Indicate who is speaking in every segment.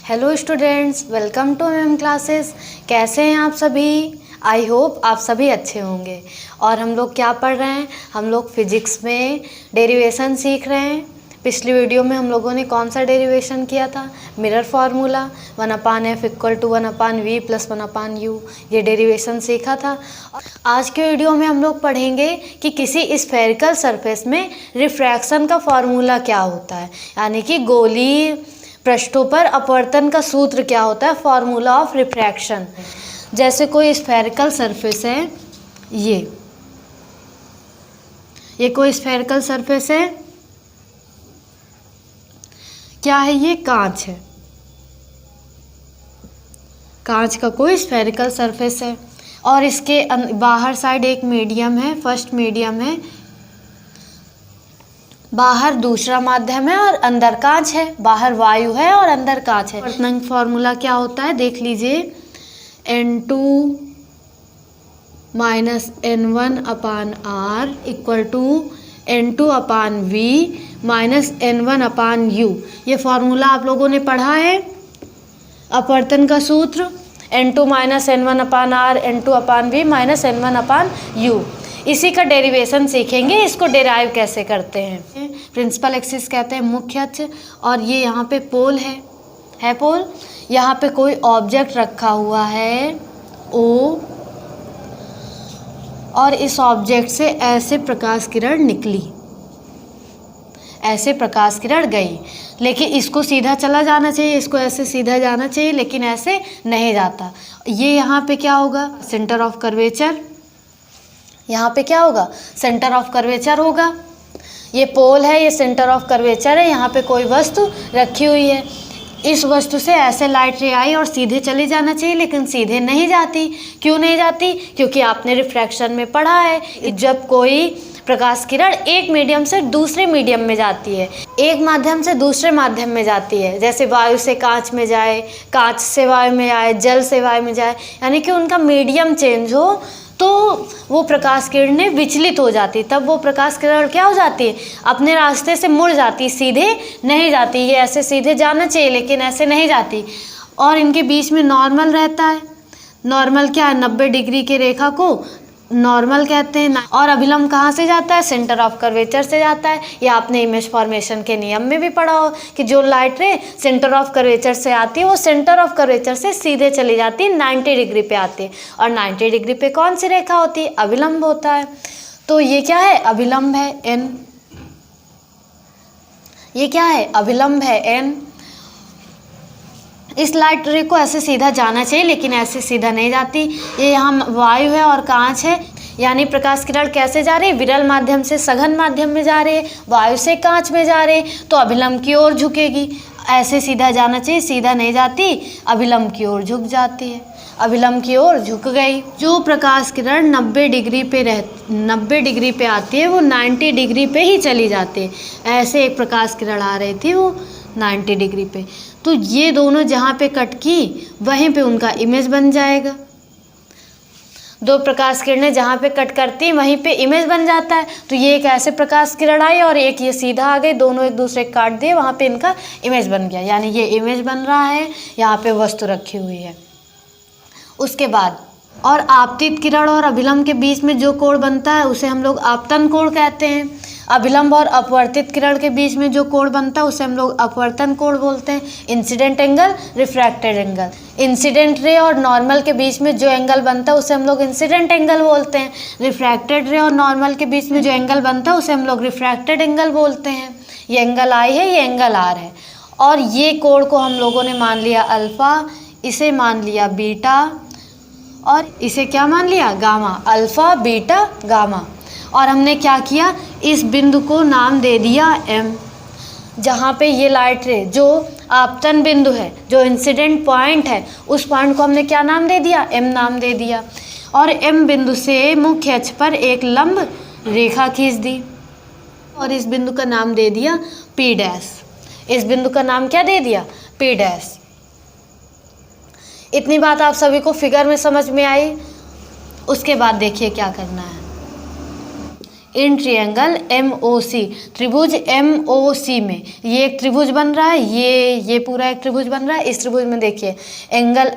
Speaker 1: Hello students, welcome to M classes. कैसे हैं आप सभी? आई होप आप सभी अच्छे होंगे। और हम लोग क्या पढ़ रहे हैं? हम लोग फिजिक्स में डेरिवेशन सीख रहे हैं। पिछली वीडियो में हम लोगों ने कौन सा डेरिवेशन किया था? Mirror formula 1/f = 1/v + 1/u, ये डेरिवेशन सीखा था। आज के वीडियो में हम लोग पढ़ेंगे कि किसी स्फेरिकल सरफेस में रिफ्रैक्शन का फार्मूला क्या होता है, यानी कि गोलीय पृष्ठों पर अपवर्तन का सूत्र क्या होता है, फार्मूला ऑफ रिफ्रैक्शन। जैसे कोई स्फेरिकल सरफेस है, ये कोई स्फेरिकल सरफेस है। क्या है ये? कांच है। कांच का कोई स्फेरिकल सरफेस है और इसके बाहर साइड एक मीडियम है, फर्स्ट मीडियम है, बाहर दूसरा माध्यम है और अंदर कांच है। बाहर वायु है और अंदर कांच है। अपवर्तन फॉर्मूला क्या होता है देख लीजिए, N2 - N1/R = N2/V - N1/U। ये फॉर्मूला आप लोगों ने पढ़ा है। अपवर्तन का सूत्र N2 - N1/R N2/V - N1/U। इसी का डेरिवेशन सीखेंगे, इसको डेराइव कैसे करते हैं। प्रिंसिपल एक्सिस कहते हैं मुख्य अक्ष, और ये यहाँ पे पोल है पोल। यहाँ पे कोई ऑब्जेक्ट रखा हुआ है O, और इस ऑब्जेक्ट से ऐसे प्रकाश किरण निकली, ऐसे प्रकाश किरण गई, लेकिन इसको सीधा चला जाना चाहिए, इसको ऐसे सीधा जाना चाहिए, लेकिन ऐसे नहीं जाता। ये यहाँ पे क्या होगा? Centre of curvature. यहाँ पे क्या होगा? सेंटर ऑफ कर्वेचर होगा। ये पोल है, ये सेंटर ऑफ कर्वेचर है। यहाँ पे कोई वस्तु रखी हुई है, इस वस्तु से ऐसे लाइट रे आई और सीधे चली जाना चाहिए, लेकिन सीधे नहीं जाती। क्यों नहीं जाती? क्योंकि आपने रिफ्रैक्शन में पढ़ा है, जब कोई प्रकाश किरण एक मीडियम से दूसरे मीडियम में जाती है, एक माध्यम से दूसरे माध्यम में जाती है, जैसे वायु से कांच में जाए, कांच से वायु में आए, जल से वायु में जाए, यानी कि उनका मीडियम चेंज हो, तो वो प्रकाश किरणें विचलित हो जाती। तब वो प्रकाश किरण क्या हो जाती है? अपने रास्ते से मुड़ जाती, सीधे नहीं जाती। ये ऐसे सीधे जाना चाहिए, लेकिन ऐसे नहीं जाती। और इनके बीच में नॉर्मल रहता है। नॉर्मल क्या है? 90 डिग्री के रेखा को नॉर्मल कहते हैं। और अभिलंब कहाँ से जाता है? सेंटर ऑफ कर्वेचर से जाता है। ये आपने इमेज फॉर्मेशन के नियम में भी पढ़ा हो कि जो लाइट रे सेंटर ऑफ कर्वेचर से आती है, वो सेंटर ऑफ कर्वेचर से सीधे चली जाती है, 90 डिग्री पे आती है। और 90 डिग्री पे कौन सी रेखा होती है? अभिलंब होता है। तो ये क्या है? अभिलंब है N। ये क्या है? अभिलंब है N। इस लाइट रे को ऐसे सीधा जाना चाहिए, लेकिन ऐसे सीधा नहीं जाती। ये यहाँ वायु है और कांच है, यानी प्रकाश किरण कैसे जा रही है? विरल माध्यम से सघन माध्यम में जा रही है, वायु से कांच में जा रही है, तो अभिलंब की ओर झुकेगी। ऐसे सीधा जाना चाहिए, सीधा नहीं जाती, अभिलंब की ओर झुक जाती है। अभिलंब की ओर झुक गई। जो प्रकाश किरण 90 डिग्री पे आती है, वो 90 डिग्री पे ही चली जाती है। ऐसे एक प्रकाश किरण आ रही थी, वो 90 डिग्री पे, तो ये दोनों जहाँ पे कट की, वहीं पे उनका इमेज बन जाएगा। दो प्रकाश किरणें जहाँ पे कट करती, वहीं पे इमेज बन जाता है। तो ये एक ऐसे प्रकाश किरण आई और एक ये सीधा आ गई, दोनों एक दूसरे को काट दिए, वहाँ पे इनका इमेज बन गया, यानी ये इमेज बन रहा है, यहाँ पे वस्तु रखी हुई है। उसके बाद और आपतित किरण और अभिलंब के बीच में जो कोण बनता है, उसे हम लोग आपतन कोण कहते हैं। अभिलंब और अपवर्तित किरण के बीच में जो कोण बनता है, उसे हम लोग अपवर्तन कोण बोलते हैं। Incident angle, refracted angle. Incident ray और नॉर्मल के बीच में जो एंगल बनता है, उसे हम लोग इंसिडेंट एंगल बोलते हैं। रिफ्रैक्टेड रे और नॉर्मल के बीच में जो एंगल बनता है, उसे हम लोग रिफ्रैक्टेड एंगल बोलते हैं। ये एंगल I है, ये एंगल R है। और ये कोण को हम लोगों ने मान लिया अल्फ़ा, इसे मान लिया बीटा, और इसे क्या मान लिया? गामा। Alpha, beta, gamma. और हमने क्या किया? इस बिंदु को नाम दे दिया M। जहाँ पे ये लाइट रे, जो आपतन बिंदु है, जो इंसिडेंट पॉइंट है, उस पॉइंट को हमने क्या नाम दे दिया? M नाम दे दिया। और M बिंदु से मुख्य अक्ष पर एक लंब रेखा खींच दी, और इस बिंदु का नाम दे दिया P'। इस बिंदु का नाम क्या दे दिया? P'। इतनी बात आप सभी को फिगर में समझ में आई। उसके बाद देखिए क्या करना है। इन ट्रायंगल MOC, त्रिभुज MOC में ये एक त्रिभुज बन रहा है, ये पूरा एक त्रिभुज बन रहा है। इस त्रिभुज में देखिए एंगल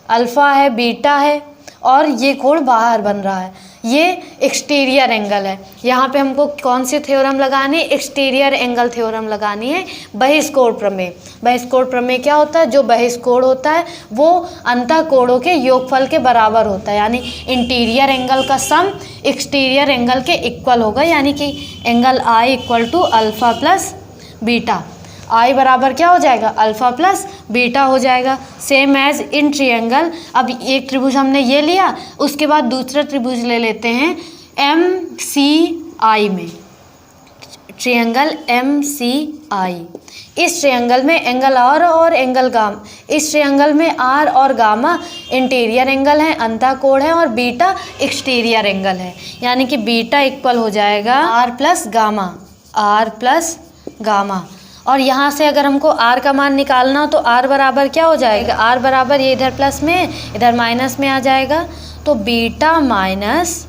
Speaker 1: अल्फ़ा है, बीटा है और ये कोण बाहर बन रहा है, ये एक्सटीरियर एंगल है। यहाँ पे हमको कौन सी थ्योरम लगानी है? एक्सटीरियर एंगल थ्योरम लगानी है, बहिष्कोण प्रमेय। बहिष्कोण प्रमेय क्या होता है? जो बहिष्कोण होता है वो अंतः कोणों के योगफल के बराबर होता है, यानी इंटीरियर एंगल का सम एक्सटीरियर एंगल के इक्वल होगा, यानी कि angle I equal to alpha plus beta. I बराबर क्या हो जाएगा? अल्फ़ा प्लस बीटा हो जाएगा, सेम एज इन ट्रायंगल। अब एक त्रिभुज हमने ये लिया, उसके बाद दूसरा त्रिभुज ले लेते हैं MCI में, ट्रायंगल MCI। इस ट्रायंगल में एंगल R और एंगल गामा, इस ट्रायंगल में R और गामा इंटीरियर एंगल है, अंतः कोण है, और बीटा एक्सटीरियर एंगल है, यानी कि बीटा इक्वल हो जाएगा R प्लस गामा। और यहाँ से अगर हमको R का मान निकालना हो तो R बराबर क्या हो जाएगा? R बराबर ये इधर प्लस में इधर माइनस में आ जाएगा, तो बीटा माइनस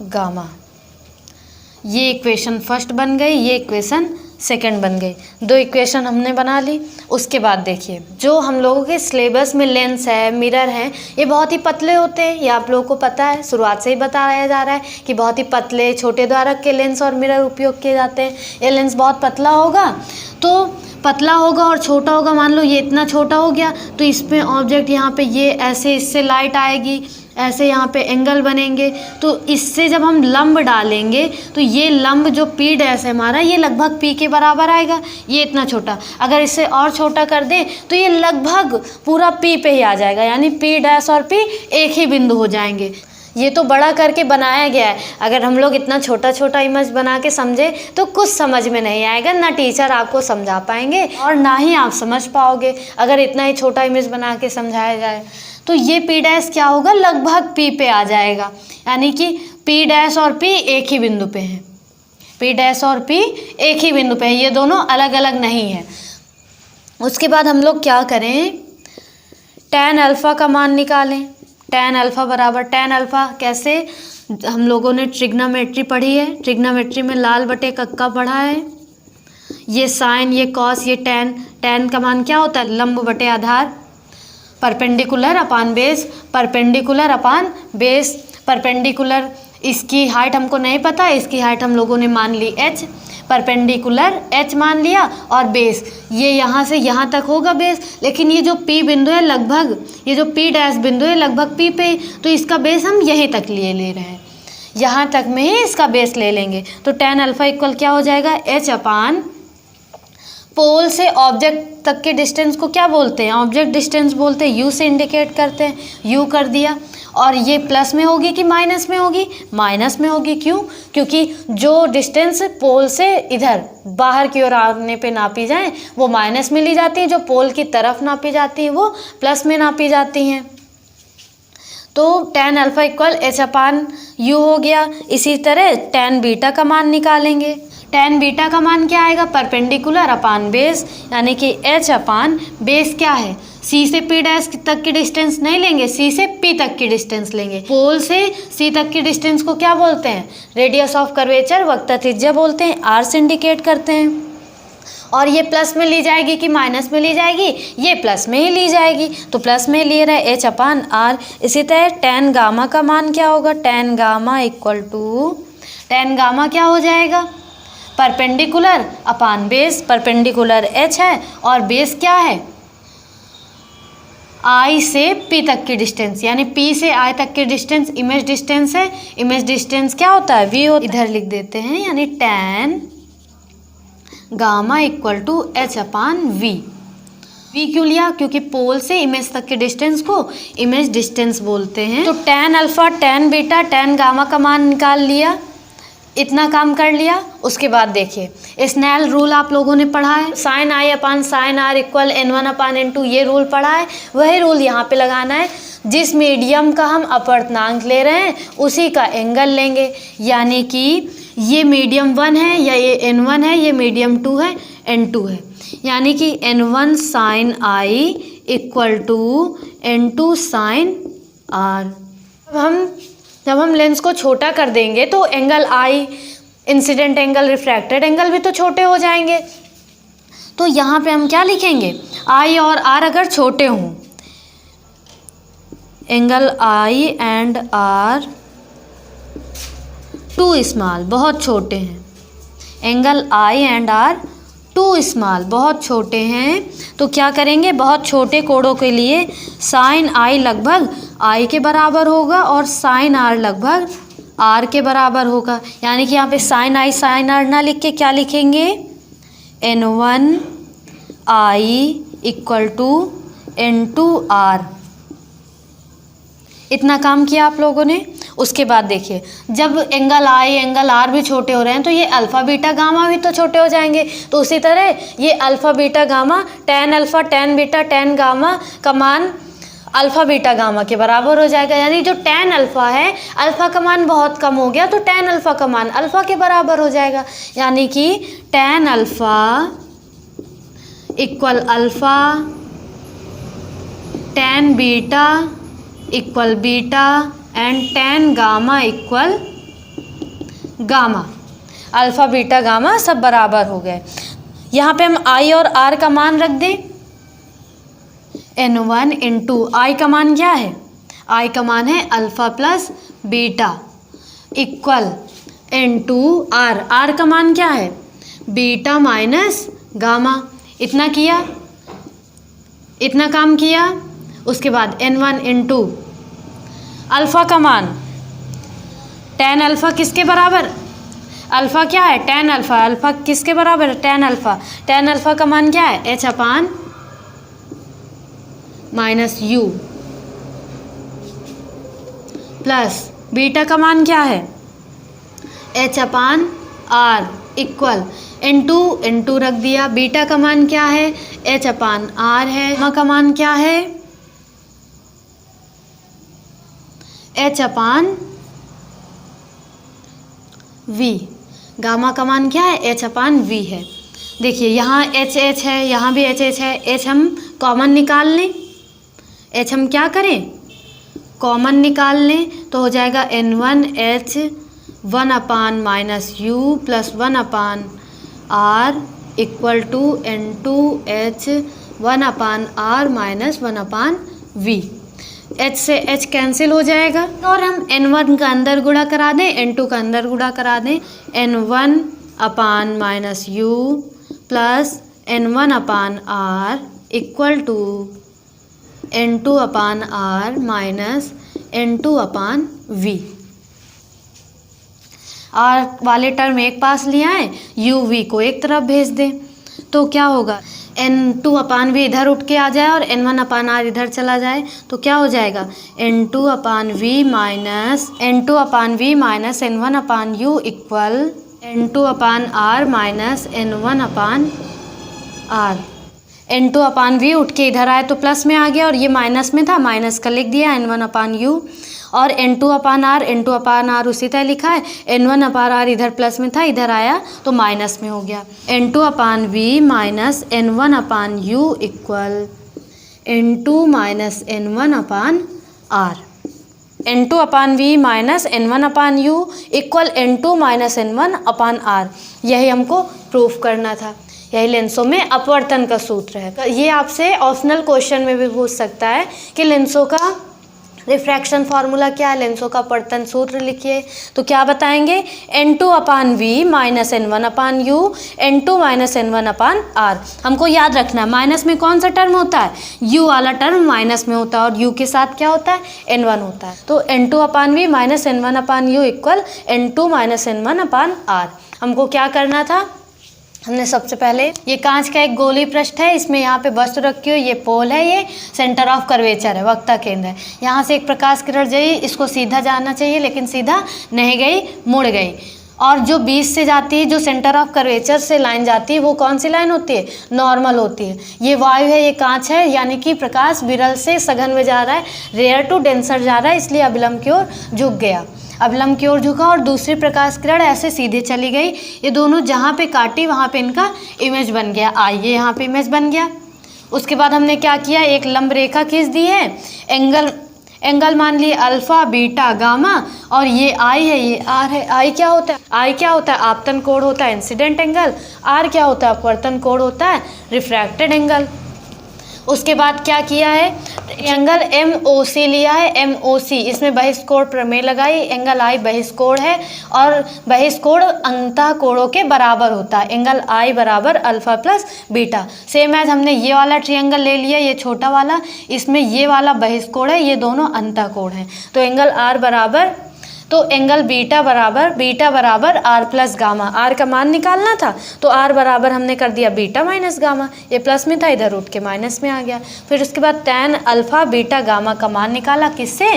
Speaker 1: गामा। ये इक्वेशन फर्स्ट बन गई, ये इक्वेशन सेकंड बन गई। दो इक्वेशन हमने बना ली। उसके बाद देखिए जो हम लोगों के सिलेबस में लेंस है, मिरर है, ये बहुत ही पतले होते हैं, ये आप लोगों को पता है, शुरुआत से ही बताया जा रहा है कि बहुत ही पतले छोटे द्वारक के लेंस और मिरर उपयोग किए जाते हैं। ये लेंस बहुत पतला होगा, तो पतला होगा और छोटा होगा। मान लो ये इतना छोटा हो गया तो इसमें ऑब्जेक्ट यहाँ पे ये ऐसे, इससे लाइट आएगी, ऐसे यहाँ पे एंगल बनेंगे, तो इससे जब हम लंब डालेंगे तो ये लंब जो P डैश है हमारा, ये लगभग P के बराबर आएगा। ये इतना छोटा, अगर इसे और छोटा कर दें तो ये लगभग पूरा P पे ही आ जाएगा, यानी P डैश और P एक ही बिंदु हो जाएंगे। ये तो बड़ा करके बनाया गया है, अगर हम लोग इतना छोटा छोटा इमेज बना के समझे तो कुछ समझ में नहीं आएगा, ना टीचर आपको समझा पाएंगे और ना ही आप समझ पाओगे अगर इतना ही छोटा इमेज बना के समझाया जाए। तो ये P डैश क्या होगा? लगभग P पे आ जाएगा, यानी कि P डैश और P एक ही बिंदु पे हैं। P डैश और P एक ही बिंदु पे हैं, ये दोनों अलग अलग नहीं है। उसके बाद हम लोग क्या करें? tan अल्फ़ा का मान निकालें। tan अल्फ़ा बराबर, tan अल्फ़ा कैसे? हम लोगों ने ट्रिग्नोमेट्री पढ़ी है, ट्रिग्नोमेट्री में लाल बटे कक्का पढ़ा है। ये साइन, ये कॉस, ये tan का मान क्या होता है? लंब बटे आधार, perpendicular upon base, perpendicular upon base. Perpendicular, इसकी हाइट हमको नहीं पता, इसकी हाइट हम लोगों ने मान ली h, परपेंडिकुलर h मान लिया, और बेस ये यहाँ से यहाँ तक होगा बेस, लेकिन ये जो P बिंदु है लगभग, ये जो P डैश बिंदु है लगभग P पे, तो इसका बेस हम यहीं तक ले रहे हैं, यहाँ तक में ही इसका बेस ले लेंगे। तो tan अल्फ़ा इक्वल क्या हो जाएगा? h अपान पोल से ऑब्जेक्ट तक के डिस्टेंस को क्या बोलते हैं? ऑब्जेक्ट डिस्टेंस बोलते हैं, U से इंडिकेट करते हैं, U कर दिया। और ये प्लस में होगी कि माइनस में होगी? माइनस में होगी। क्यों? क्योंकि जो डिस्टेंस पोल से इधर बाहर की ओर आने पे नापी जाए वो माइनस में ली जाती है, जो पोल की तरफ नापी जाती है वो प्लस में नापी जाती हैं। तो tan अल्फ़ा इक्वल h अपान U हो गया। इसी तरह tan बीटा का मान निकालेंगे। tan बीटा का मान क्या आएगा? परपेंडिकुलर अपान बेस, यानी कि h अपान बेस क्या है? C से P डैश तक की डिस्टेंस नहीं लेंगे, C से P तक की डिस्टेंस लेंगे। पोल से C तक की डिस्टेंस को क्या बोलते हैं? रेडियस ऑफ कर्वेचर, वक्र त्रिज्या बोलते हैं, R से इंडिकेट करते हैं। और ये प्लस में ली जाएगी कि माइनस में ली जाएगी? ये प्लस में ही ली जाएगी, तो प्लस में लिए रहे h अपान R। इसी तरह tan गामा का मान क्या होगा? tan gamma equal to, tan gamma क्या हो जाएगा? Perpendicular upon base, perpendicular h है और बेस क्या है? I से P तक की डिस्टेंस, यानी P से I तक की डिस्टेंस इमेज डिस्टेंस है। इमेज डिस्टेंस क्या होता है? V होता है। इधर लिख देते हैं, यानी tan gamma equal to h upon V। V क्यों लिया? क्योंकि पोल से इमेज तक के डिस्टेंस को इमेज डिस्टेंस बोलते हैं। तो tan alpha, tan beta, tan gamma का मान निकाल लिया, इतना काम कर लिया। उसके बाद देखिए स्नेल रूल आप लोगों ने पढ़ा है, sine I upon sine R equal N1 upon N2, ये रूल पढ़ा है। वही रूल यहाँ पे लगाना है। जिस मीडियम का हम अपवर्तनांक ले रहे हैं उसी का एंगल लेंगे, यानी कि ये मीडियम 1 है या ये N1 है, ये मीडियम 2 है, N2 है, यानी कि N1 sine I equal to N2 sine R। अब हम जब हम लेंस को छोटा कर देंगे तो एंगल आई, इंसिडेंट एंगल, रिफ्रैक्टेड एंगल भी तो छोटे हो जाएंगे। तो यहाँ पे हम क्या लिखेंगे, आई और आर अगर छोटे हों, angle I and R too small, बहुत छोटे हैं, angle I and R too small, बहुत छोटे हैं, तो क्या करेंगे, बहुत छोटे कोणों के लिए साइन आई लगभग आई के बराबर होगा और साइन आर लगभग आर के बराबर होगा। यानी कि यहाँ पे साइन आई साइन आर ना लिख के क्या लिखेंगे, N1 I equal to N2 are. इतना काम किया आप लोगों ने। उसके बाद देखिए, जब एंगल आई एंगल आर भी छोटे हो रहे हैं तो ये अल्फ़ा बीटा गामा भी तो छोटे हो जाएंगे। तो उसी तरह ये alpha beta gamma, tan alpha tan beta ten gamma का मान अल्फ़ा बीटा गामा के बराबर हो जाएगा। यानी जो टेन अल्फ़ा है, अल्फ़ा का मान बहुत कम हो गया तो टेन अल्फ़ा का मान अल्फ़ा के बराबर हो जाएगा। यानी कि tan alpha equal alpha, tan beta equal beta and ten gamma equal gamma. Alpha beta gamma सब बराबर हो गए। यहाँ पे हम आई और आर का मान रख दें, N1 इंटू आई का मान क्या है, आई का मान है alpha plus beta equal N2 R, R का मान क्या है, बीटा माइनस गामा। इतना किया, इतना काम किया। उसके बाद N1 इंटू अल्फ़ा का मान, टेन अल्फ़ा किसके बराबर, अल्फ़ा क्या है, टेन अल्फ़ा, अल्फ़ा किसके बराबर है, टेन अल्फ़ा, टेन अल्फ़ा का मान क्या है, H upon minus U plus beta का मान क्या है, H upon R equal into रख दिया। बीटा का मान क्या है, H अपान आर है। गामा का मान क्या है, H अपान V। गामा का मान क्या है, H अपान V है। देखिए यहाँ H है, यहाँ भी H है, H हम कॉमन निकाल लें, H हम क्या करें, कॉमन निकाल लें तो हो जाएगा N1 H 1 upon minus U plus 1 upon R equal to N2 H 1 upon R minus 1 upon V। H से H कैंसिल हो जाएगा और हम N1 का अंदर गुणा करा दें, N2 का अंदर गुणा करा दें, N1 upon minus U plus N1 upon R equal to N2 upon R minus N2 upon V। R वाले टर्म एक पास लिया है, यू वी को एक तरफ भेज दें तो क्या होगा, N2 अपान वी इधर उठ के आ जाए और N1 अपान आर इधर चला जाए तो क्या हो जाएगा, N2 upon V minus N1 upon U equal N2 upon R minus N1 upon R. N2 upon V उठ के इधर आए तो प्लस में आ गया और ये माइनस में था, माइनस का लिख दिया N1 अपान यू और N2 अपान आर उसी तरह लिखा है, N1 अपान आर इधर प्लस में था, इधर आया तो माइनस में हो गया। N2 upon V minus N1 upon U equal N2 minus N1 upon R. N2 upon V minus N1 upon U equal N2 minus N1 upon R. यही हमको प्रूफ करना था। यही लेंसों में अपवर्तन का सूत्र है। ये आपसे ऑप्शनल क्वेश्चन में भी पूछ सकता है कि लेंसों का रिफ्रैक्शन फार्मूला क्या है, लेंसों का अपवर्तन सूत्र लिखिए। तो क्या बताएंगे, N2 upon V minus N1 upon U N2 minus N1 upon R. हमको याद रखना है माइनस में कौन सा टर्म होता है, u वाला टर्म माइनस में होता है और u के साथ क्या होता है, N1 होता है। तो N2 upon V minus N1 upon U equal N2 minus N1 upon R. हमको क्या करना था, हमने सबसे पहले ये कांच का एक गोली पृष्ठ है, इसमें यहाँ पे वस्तु रखी हुई, ये पोल है, ये सेंटर ऑफ कर्वेचर है, वक्ता केंद्र है। यहाँ से एक प्रकाश किरण गई, इसको सीधा जाना चाहिए लेकिन सीधा नहीं गई, मुड़ गई। और जो बीच से जाती है, जो सेंटर ऑफ कर्वेचर से लाइन जाती है, वो कौन सी लाइन होती है, नॉर्मल होती है। ये वायु है, ये कांच है, यानी कि प्रकाश विरल से सघन में जा रहा है, रेयर टू डेंसर जा रहा है, इसलिए अविलंब की ओर झुक गया, अविलंब की ओर झुका और दूसरी प्रकाश किरण ऐसे सीधे चली गई। ये दोनों जहाँ पे काटी वहाँ पे इनका इमेज बन गया, आइए यहाँ पे इमेज बन गया। उसके बाद हमने क्या किया, एक लंब रेखा खींच दी है, एंगल मान लिए अल्फा बीटा गामा, और ये आई है ये आर है। आई क्या होता है? आई क्या होता है? आपतन कोण होता है इंसिडेंट एंगल। आर क्या होता है? अपवर्तन कोण होता है रिफ्रैक्टेड एंगल। उसके बाद क्या किया है? एंगल MOC लिया है। MOC इसमें बहिष्कोण प्रमेय लगाई। एंगल आई बहिष्कोण है और बहिष्कोण अंतः कोणों के बराबर होता है। एंगल आई बराबर alpha plus beta. Same as हमने ये वाला ट्रायंगल ले लिया, ये छोटा वाला, इसमें ये वाला बहिष्कोण है, ये दोनों अंतः कोण है। तो एंगल आर बराबर, तो एंगल बीटा बराबर आर प्लस गामा। आर का मान निकालना था तो आर बराबर हमने कर दिया बीटा माइनस गामा। ये प्लस में था, इधर रूट के माइनस में आ गया। फिर उसके बाद टैन अल्फा बीटा गामा का मान निकाला, किससे?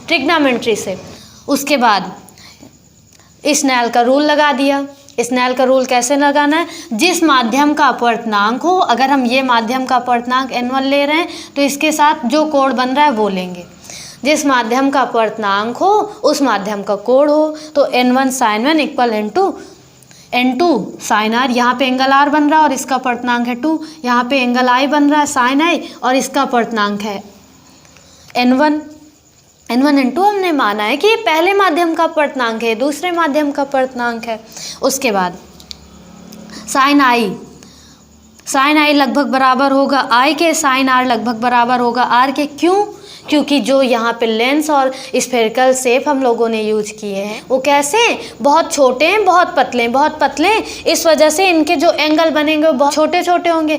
Speaker 1: ट्रिग्नोमेट्री से। उसके बाद स्नेल का रूल लगा दिया। स्नेल का रूल कैसे लगाना है? जिस माध्यम का अपवर्तनांक हो, अगर हम ये माध्यम का अपवर्तनांक n1 ले रहे हैं तो इसके साथ जो कोण बन रहा है वो लेंगे। जिस माध्यम का अपवर्तनांक हो उस माध्यम का कोण हो, तो n1 sin 1 equal n2 sin r। यहाँ पे एंगल r बन रहा है और इसका अपवर्तनांक है 2। यहाँ पे एंगल i बन रहा है sin i और इसका अपवर्तनांक है n1 n2 हमने माना है कि ये पहले माध्यम का अपवर्तनांक है, दूसरे माध्यम का अपवर्तनांक है। उसके बाद sin i लगभग बराबर होगा i के, sin r लगभग बराबर होगा r के। क्यों? क्योंकि जो यहाँ पे लेंस और स्फेरिकल शेप हम लोगों ने यूज किए हैं वो कैसे? बहुत छोटे हैं, बहुत पतले हैं, बहुत पतले हैं। इस वजह से इनके जो एंगल बनेंगे वो बहुत छोटे छोटे होंगे।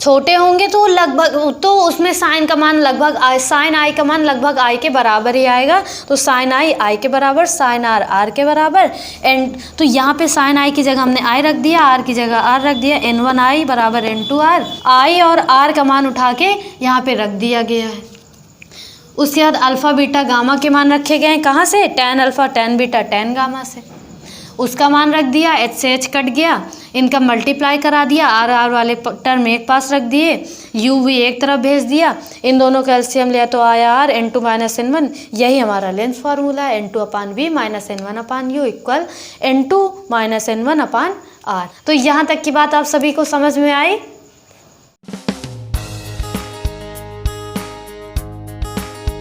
Speaker 1: छोटे होंगे तो लगभग, तो उसमें साइन का मान लगभग साइन आई का मान लगभग आई के बराबर ही आएगा। तो साइन आई के बराबर, साइन आर के बराबर। एंड तो यहाँ पे साइन आई की जगह हमने आई रख दिया, आर की जगह आर रख दिया। n1 आई बराबर n2 आर। आई और आर का मान उठा के यहाँ पे रख दिया गया है। उसके बाद अल्फ़ा बीटा गामा के मान रखे गए हैं। कहाँ से? Tan alpha tan beta tan gamma से। उसका मान रख दिया, h से h कट गया, इनका मल्टीप्लाई करा दिया, आर वाले टर्म एक पास रख दिए, u भी एक तरफ भेज दिया। इन दोनों का एलसीएम लिया तो आया r n2 माइनस n1। यही हमारा लेंस फार्मूला है, n2/v minus n1/u equal n2 minus n1/r। तो यहाँ तक की बात आप सभी को समझ में आई?